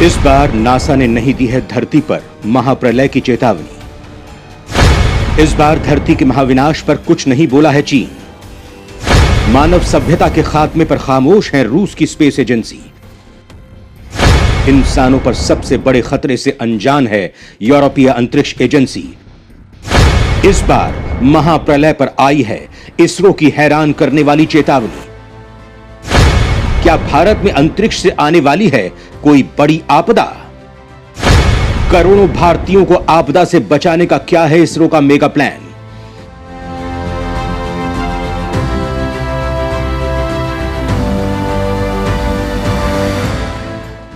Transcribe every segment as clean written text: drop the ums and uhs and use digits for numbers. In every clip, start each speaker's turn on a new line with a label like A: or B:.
A: इस बार नासा ने नहीं दी है धरती पर महाप्रलय की चेतावनी। इस बार धरती के महाविनाश पर कुछ नहीं बोला है चीन। मानव सभ्यता के खात्मे पर खामोश है रूस की स्पेस एजेंसी। इंसानों पर सबसे बड़े खतरे से अनजान है यूरोपीय अंतरिक्ष एजेंसी। इस बार महाप्रलय पर आई है इसरो की हैरान करने वाली चेतावनी। क्या भारत में अंतरिक्ष से आने वाली है कोई बड़ी आपदा? करोड़ों भारतीयों को आपदा से बचाने का क्या है इसरो का मेगा प्लान?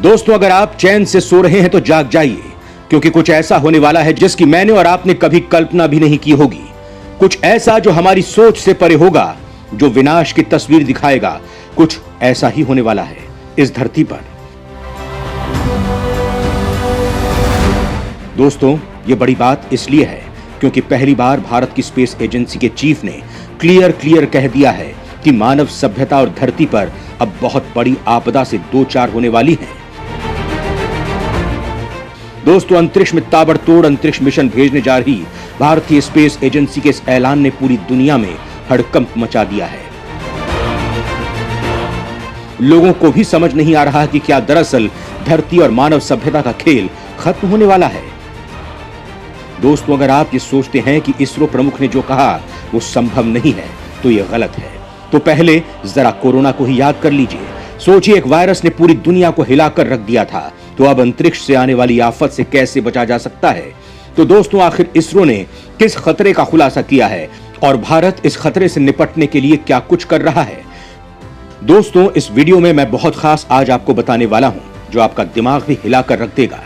A: दोस्तों, अगर आप चैन से सो रहे हैं तो जाग जाइए, क्योंकि कुछ ऐसा होने वाला है जिसकी मैंने और आपने कभी कल्पना भी नहीं की होगी। कुछ ऐसा जो हमारी सोच से परे होगा, जो विनाश की तस्वीर दिखाएगा। कुछ ऐसा ही होने वाला है इस धरती पर। दोस्तों, यह बड़ी बात इसलिए है क्योंकि पहली बार भारत की स्पेस एजेंसी के चीफ ने क्लियर कह दिया है कि मानव सभ्यता और धरती पर अब बहुत बड़ी आपदा से दो चार होने वाली है। दोस्तों, अंतरिक्ष में ताबड़तोड़ अंतरिक्ष मिशन भेजने जा रही भारतीय स्पेस एजेंसी के इस ऐलान ने पूरी दुनिया में हड़कंप मचा दिया है। लोगों को भी समझ नहीं आ रहा कि क्या दरअसल धरती और मानव सभ्यता का खेल खत्म होने वाला है। दोस्तों, अगर आप ये सोचते हैं कि इसरो प्रमुख ने जो कहा वो संभव नहीं है तो ये गलत है। तो पहले जरा कोरोना को ही याद कर लीजिए। सोचिए, एक वायरस ने पूरी दुनिया को हिलाकर रख दिया था, तो अब अंतरिक्ष से आने वाली आफत से कैसे बचा जा सकता है? तो दोस्तों, आखिर इसरो ने किस खतरे का खुलासा किया है और भारत इस खतरे से निपटने के लिए क्या कुछ कर रहा है? दोस्तों, इस वीडियो में मैं बहुत खास आज आपको बताने वाला हूं, जो आपका दिमाग भी हिलाकर रख देगा।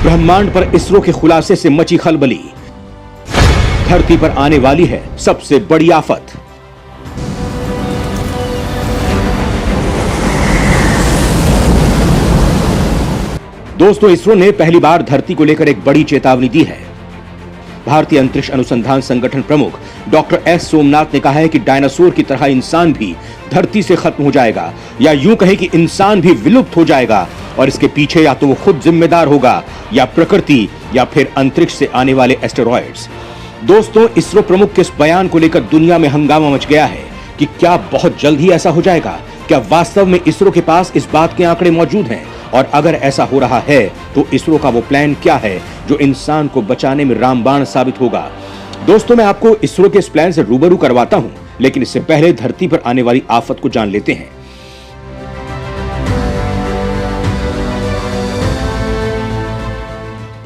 A: ब्रह्मांड पर इसरो के खुलासे से मची खलबली। धरती पर आने वाली है सबसे बड़ी आफत। दोस्तों, इसरो ने पहली बार धरती को लेकर एक बड़ी चेतावनी दी है। भारतीय अंतरिक्ष अनुसंधान संगठन प्रमुख डॉक्टर एस सोमनाथ ने कहा है कि डायनासोर की तरह इंसान भी धरती से खत्म हो जाएगा, या यूं कहें कि इंसान भी विलुप्त हो जाएगा, और इसके पीछे या तो वो खुद जिम्मेदार होगा, या प्रकृति, या फिर अंतरिक्ष से आने वाले एस्टेरॉयड्स। दोस्तों, इसरो प्रमुख के इस बयान को लेकर दुनिया में हंगामा मच गया है कि क्या बहुत जल्द ही ऐसा हो जाएगा? क्या वास्तव में इसरो के पास इस बात के आंकड़े मौजूद हैं? और अगर ऐसा हो रहा है तो इसरो का वो प्लान क्या है जो इंसान को बचाने में रामबाण साबित होगा? दोस्तों, मैं आपको इसरो के इस प्लान से रूबरू करवाता हूं, लेकिन इससे पहले धरती पर आने वाली आफत को जान लेते हैं।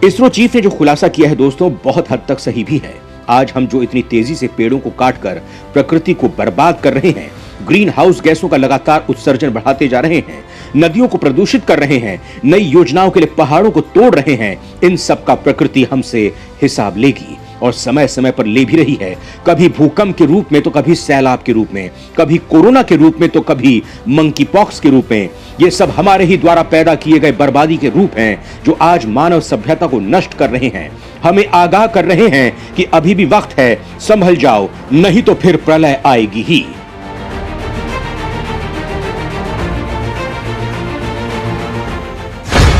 A: इसरो चीफ ने जो खुलासा किया है दोस्तों, बहुत हद तक सही भी है। आज हम जो इतनी तेजी से पेड़ों को काटकर प्रकृति को बर्बाद कर रहे हैं, ग्रीन हाउस गैसों का लगातार उत्सर्जन बढ़ाते जा रहे हैं, नदियों को प्रदूषित कर रहे हैं, नई योजनाओं के लिए पहाड़ों को तोड़ रहे हैं, इन सब का प्रकृति हमसे हिसाब लेगी और समय समय पर ले भी रही है। कभी भूकंप के रूप में तो कभी सैलाब के रूप में, कभी कोरोना के रूप में तो कभी मंकी पॉक्स के रूप में। ये सब हमारे ही द्वारा पैदा किए गए बर्बादी के रूप हैं जो आज मानव सभ्यता को नष्ट कर रहे हैं। हमें आगाह कर रहे हैं कि अभी भी वक्त है, संभल जाओ, नहीं तो फिर प्रलय आएगी ही।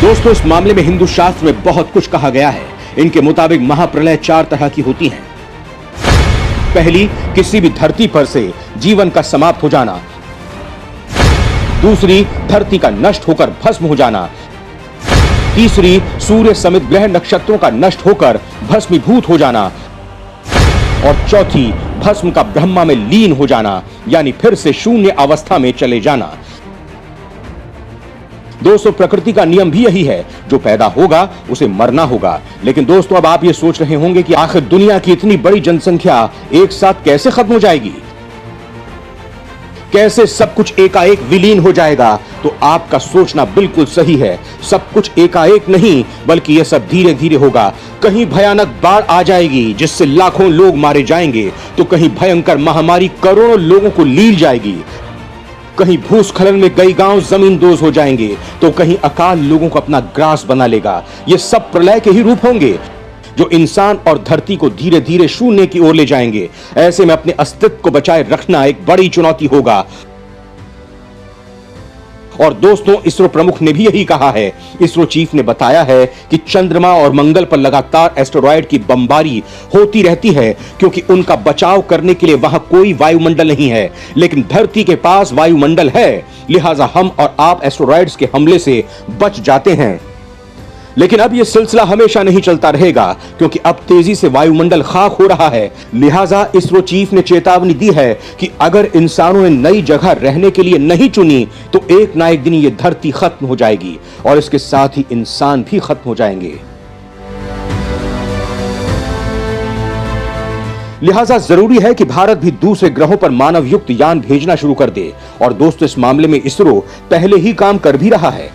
A: दोस्तों, इस मामले में हिंदू शास्त्र में बहुत कुछ कहा गया है। इनके मुताबिक महाप्रलय चार तरह की होती हैं। पहली, किसी भी धरती पर से जीवन का समाप्त हो जाना। दूसरी, धरती का नष्ट होकर भस्म हो जाना। तीसरी, सूर्य समेत ग्रह नक्षत्रों का नष्ट होकर भस्मीभूत हो जाना। और चौथी, भस्म का ब्रह्मा में लीन हो जाना, यानी फिर से शून्य अवस्था में चले जाना। दोस्तों, प्रकृति का नियम भी यही है, जो पैदा होगा उसे मरना होगा। लेकिन दोस्तों, अब आप ये सोच रहे होंगे कि आखिर दुनिया की इतनी बड़ी जनसंख्या एक साथ कैसे खत्म हो जाएगी? कैसे सब कुछ एकाएक विलीन हो जाएगा? तो आपका सोचना बिल्कुल सही है। सब कुछ एकाएक नहीं, बल्कि यह सब धीरे धीरे होगा। कहीं भयानक बाढ़ आ जाएगी जिससे लाखों लोग मारे जाएंगे, तो कहीं भयंकर महामारी करोड़ों लोगों को लील जाएगी। कहीं भूस्खलन में कई गांव जमींदोज हो जाएंगे, तो कहीं अकाल लोगों को अपना ग्रास बना लेगा। ये सब प्रलय के ही रूप होंगे जो इंसान और धरती को धीरे धीरे शून्य की ओर ले जाएंगे। ऐसे में अपने अस्तित्व को बचाए रखना एक बड़ी चुनौती होगा। और दोस्तों, इसरो प्रमुख ने भी यही कहा है। इसरो चीफ ने बताया है कि चंद्रमा और मंगल पर लगातार एस्टेरॉयड की बमबारी होती रहती है क्योंकि उनका बचाव करने के लिए वहां कोई वायुमंडल नहीं है, लेकिन धरती के पास वायुमंडल है, लिहाजा हम और आप एस्टेरॉयड्स के हमले से बच जाते हैं। लेकिन अब यह सिलसिला हमेशा नहीं चलता रहेगा क्योंकि अब तेजी से वायुमंडल खाक हो रहा है। लिहाजा इसरो चीफ ने चेतावनी दी है कि अगर इंसानों ने नई जगह रहने के लिए नहीं चुनी तो एक ना एक दिन ये धरती खत्म हो जाएगी और इसके साथ ही इंसान भी खत्म हो जाएंगे। लिहाजा जरूरी है कि भारत भी दूसरे ग्रहों पर मानव युक्त यान भेजना शुरू कर दे और दोस्तों, इस मामले में इसरो पहले ही काम कर भी रहा है।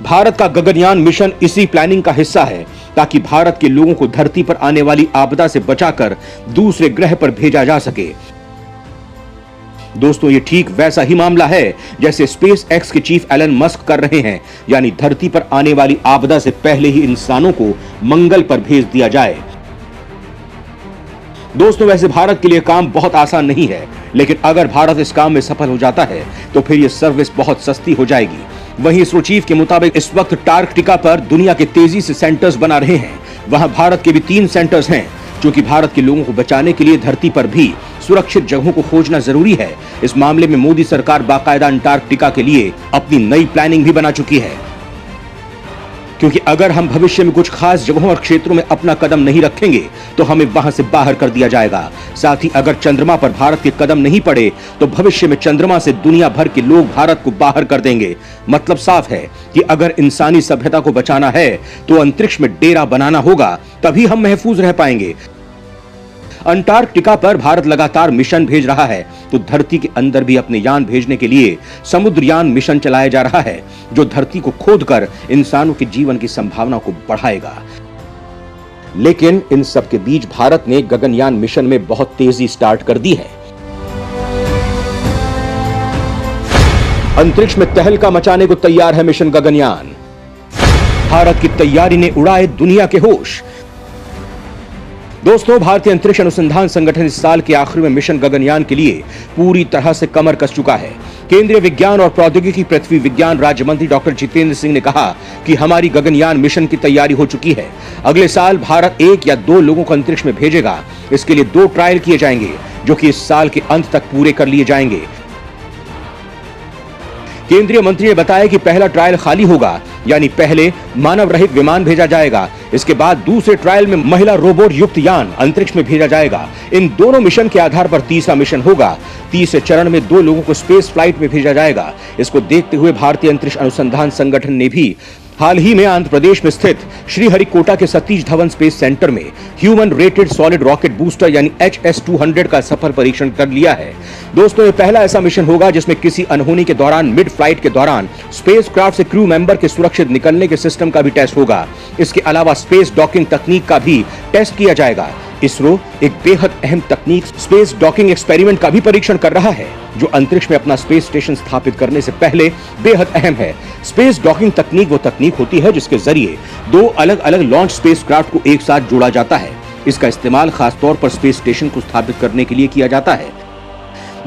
A: भारत का गगनयान मिशन इसी प्लानिंग का हिस्सा है ताकि भारत के लोगों को धरती पर आने वाली आपदा से बचाकर दूसरे ग्रह पर भेजा जा सके। दोस्तों, ये ठीक वैसा ही मामला है जैसे स्पेस एक्स के चीफ एलन मस्क कर रहे हैं, यानी धरती पर आने वाली आपदा से पहले ही इंसानों को मंगल पर भेज दिया जाए। दोस्तों, वैसे भारत के लिए काम बहुत आसान नहीं है, लेकिन अगर भारत इस काम में सफल हो जाता है तो फिर यह सर्विस बहुत सस्ती हो जाएगी। वहीं इसरो चीफ के मुताबिक इस वक्त अंटार्कटिका पर दुनिया के तेजी से सेंटर्स बना रहे हैं। वहां भारत के भी 3 सेंटर्स हैं, क्योंकि भारत के लोगों को बचाने के लिए धरती पर भी सुरक्षित जगहों को खोजना जरूरी है। इस मामले में मोदी सरकार बाकायदा अंटार्कटिका के लिए अपनी नई प्लानिंग भी बना चुकी है, क्योंकि अगर हम भविष्य में कुछ खास जगहों और क्षेत्रों में अपना कदम नहीं रखेंगे तो हमें वहां से बाहर कर दिया जाएगा। साथ ही अगर चंद्रमा पर भारत के कदम नहीं पड़े तो भविष्य में चंद्रमा से दुनिया भर के लोग भारत को बाहर कर देंगे। मतलब साफ है कि अगर इंसानी सभ्यता को बचाना है तो अंतरिक्ष में डेरा बनाना होगा, तभी हम महफूज रह पाएंगे। अंटार्कटिका पर भारत लगातार मिशन भेज रहा है तो धरती के अंदर भी अपने यान भेजने के लिए समुद्रयान मिशन चलाया जा रहा है, जो धरती को खोदकर इंसानों के जीवन की संभावना को बढ़ाएगा। लेकिन इन सब के बीच भारत ने गगनयान मिशन में बहुत तेजी स्टार्ट कर दी है। अंतरिक्ष में तहलका मचाने को तैयार है मिशन गगनयान। भारत की तैयारी ने उड़ाए दुनिया के होश। दोस्तों, भारतीय अंतरिक्ष अनुसंधान संगठन इस साल के आखिर में मिशन गगनयान के लिए पूरी तरह से कमर कस चुका है। केंद्रीय विज्ञान और प्रौद्योगिकी पृथ्वी विज्ञान राज्य मंत्री डॉक्टर जितेंद्र सिंह ने कहा कि हमारी गगनयान मिशन की तैयारी हो चुकी है। अगले साल भारत 1 या 2 लोगों को अंतरिक्ष में भेजेगा। इसके लिए 2 ट्रायल किए जाएंगे, जो कि इस साल के अंत तक पूरे कर लिए जाएंगे। केंद्रीय मंत्री ने बताया कि पहला ट्रायल खाली होगा, यानी पहले मानव रहित विमान भेजा जाएगा। इसके बाद दूसरे ट्रायल में महिला रोबोट युक्त यान अंतरिक्ष में भेजा जाएगा। इन दोनों मिशन के आधार पर तीसरा मिशन होगा। तीसरे चरण में 2 लोगों को स्पेस फ्लाइट में भेजा जाएगा। इसको देखते हुए भारतीय अंतरिक्ष अनुसंधान संगठन ने भी हाल ही में आंध्र प्रदेश में स्थित श्रीहरिकोटा के सतीश धवन स्पेस सेंटर में human rated solid rocket booster यानी HS-200 का सफल परीक्षण कर लिया है। दोस्तों, ये पहला ऐसा मिशन होगा जिसमें किसी अनहोनी के दौरान मिड फ्लाइट के दौरान स्पेसक्राफ्ट से क्रू मेंबर के सुरक्षित निकलने के सिस्टम का भी टेस्ट होगा। इसके अलावा स्पेस डॉकिंग तकनीक का भी टेस्ट किया जाएगा। इसरो एक बेहद अहम तकनीक स्पेस डॉकिंग एक्सपेरिमेंट का भी परीक्षण कर रहा है, जो अंतरिक्ष में अपना स्पेस स्टेशन स्थापित करने से पहले बेहद अहम है। स्पेस डॉकिंग तकनीक वो तकनीक होती है जिसके जरिए 2 अलग अलग लॉन्च स्पेसक्राफ्ट को एक साथ जोड़ा जाता है। इसका इस्तेमाल खासतौर पर स्पेस स्टेशन को स्थापित करने के लिए किया जाता है।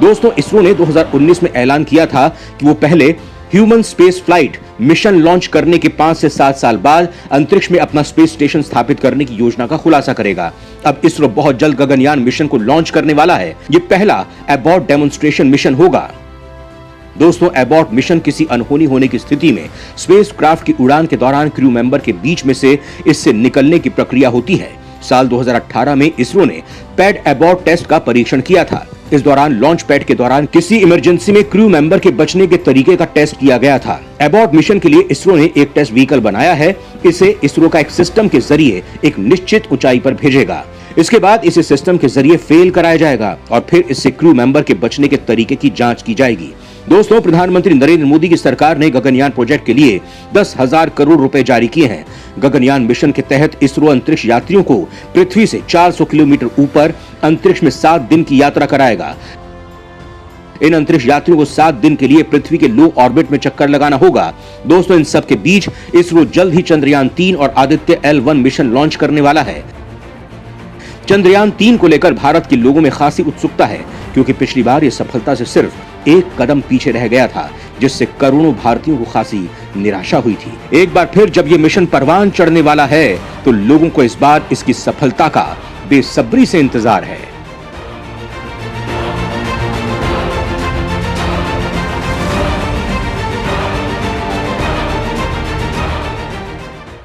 A: दोस्तों, इसरो ने 2019 में ऐलान किया था कि वो पहले human space flight mission launch करने के 5 से 7 साल बाद अंतरिक्ष में अपना स्पेस स्टेशन स्थापित करने की योजना का खुलासा करेगा। अब इसरो बहुत जल्द गगनयान मिशन को लॉन्च करने वाला है। ये पहला एबॉर्ट डेमोन्स्ट्रेशन मिशन होगा। दोस्तों, एबॉर्ट मिशन किसी अनहोनी होने की स्थिति में स्पेसक्राफ्ट की उड़ान के दौरान क्रू मेंबर के बीच में से इससे निकलने की प्रक्रिया होती है। साल 2018 में इसरो ने पैड एबॉर्ट टेस्ट का परीक्षण किया था। इस दौरान लॉन्च पैड के दौरान किसी इमरजेंसी में क्रू मेंबर के बचने के तरीके का टेस्ट किया गया था। एबॉर्ट मिशन के लिए इसरो ने एक टेस्ट व्हीकल बनाया है। इसे इसरो का एक सिस्टम के जरिए एक निश्चित ऊंचाई पर भेजेगा। इसके बाद इसे सिस्टम के जरिए फेल कराया जाएगा और फिर इससे क्रू मेंबर के बचने के तरीके की जांच की जाएगी। दोस्तों, प्रधानमंत्री नरेंद्र मोदी की सरकार ने गगनयान प्रोजेक्ट के लिए 10,000 करोड़ रुपए जारी किए हैं। गगनयान मिशन के तहत इसरो अंतरिक्ष यात्रियों को पृथ्वी से 400 किलोमीटर ऊपर अंतरिक्ष में 7 दिन की यात्रा कराएगा। इन अंतरिक्ष यात्रियों को 7 दिन के लिए पृथ्वी के लो ऑर्बिट में चक्कर लगाना होगा। दोस्तों, इन सब के बीच इसरो जल्द ही चंद्रयान 3 और आदित्य L1 मिशन लॉन्च करने वाला है। चंद्रयान 3 को लेकर भारत के लोगों में खासी उत्सुकता है, क्योंकि पिछली बार यह सफलता से सिर्फ एक कदम पीछे रह गया था, जिससे करोड़ों भारतीयों को खासी निराशा हुई थी। एक बार फिर जब ये मिशन परवान चढ़ने वाला है, तो लोगों को इस बार इसकी सफलता का बेसब्री से इंतजार है।